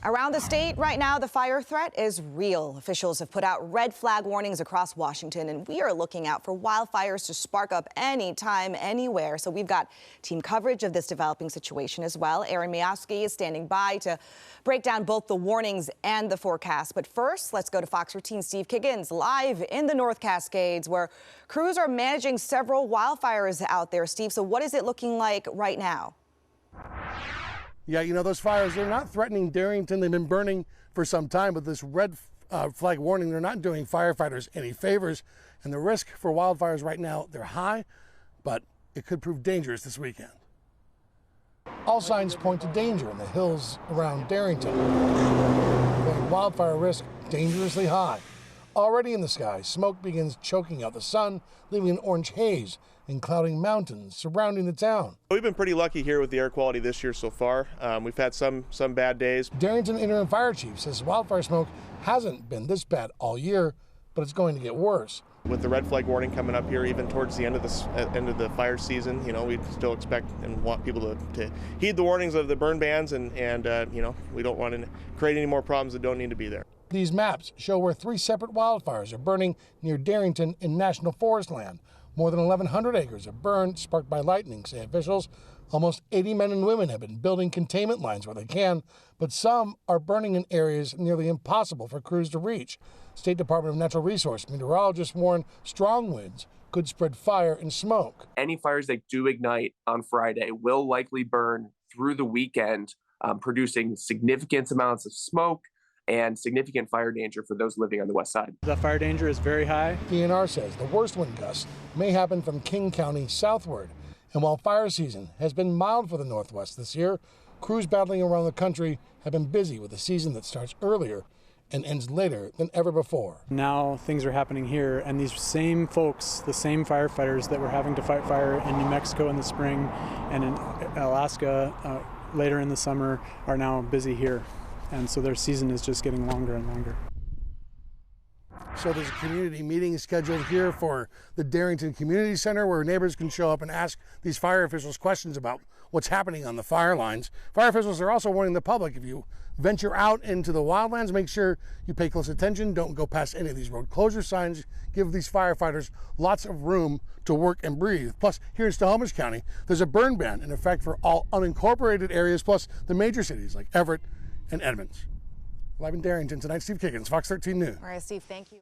Around the state right now, the fire threat is real. Officials have put out red flag warnings across Washington, and we are looking out for wildfires to spark up anytime, anywhere. So we've got team coverage of this developing situation as well. Aaron Miowski is standing by to break down both the warnings and the forecast. But first, let's go to Fox 13's Steve Kiggins live in the North Cascades, where crews are managing several wildfires out there. Steve, so what is it looking like right now? Yeah, you know, those fires, they're not threatening Darrington. They've been burning for some time, but this red flag warning, they're not doing firefighters any favors. And the risk for wildfires right now, they're high, but it could prove dangerous this weekend. All signs point to danger in the hills around Darrington. Wildfire risk dangerously high. Already in the sky, smoke begins choking out the sun, leaving an orange haze and clouding mountains surrounding the town. We've been pretty lucky here with the air quality this year so far. We've had some bad days. Darrington interim fire chief says wildfire smoke hasn't been this bad all year, but it's going to get worse. With the red flag warning coming up here, even towards the end of the fire season, you know, we still expect and want people to heed the warnings of the burn bans, and you know, we don't want to create any more problems that don't need to be there. These maps show where 3 separate wildfires are burning near Darrington in National Forest land. More than 1,100 acres are burned, sparked by lightning, say officials. Almost 80 men and women have been building containment lines where they can, but some are burning in areas nearly impossible for crews to reach. State Department of Natural Resource meteorologists warn strong winds could spread fire and smoke. Any fires that do ignite on Friday will likely burn through the weekend, producing significant amounts of smoke and significant fire danger for those living on the west side. The fire danger is very high. DNR says the worst wind gusts may happen from King County southward. And while fire season has been mild for the Northwest this year, crews battling around the country have been busy with a season that starts earlier and ends later than ever before. Now things are happening here, and these same folks, the same firefighters that were having to fight fire in New Mexico in the spring and in Alaska later in the summer, are now busy here. And so their season is just getting longer and longer. So there's a community meeting scheduled here for the Darrington Community Center, where neighbors can show up and ask these fire officials questions about what's happening on the fire lines. Fire officials are also warning the public, if you venture out into the wildlands, make sure you pay close attention. Don't go past any of these road closure signs. Give these firefighters lots of room to work and breathe. Plus, here in Snohomish County, there's a burn ban in effect for all unincorporated areas, plus the major cities like Everett and Edmonds. Live in Darrington tonight, Steve Kiggins, Fox 13 News. All right, Steve, thank you.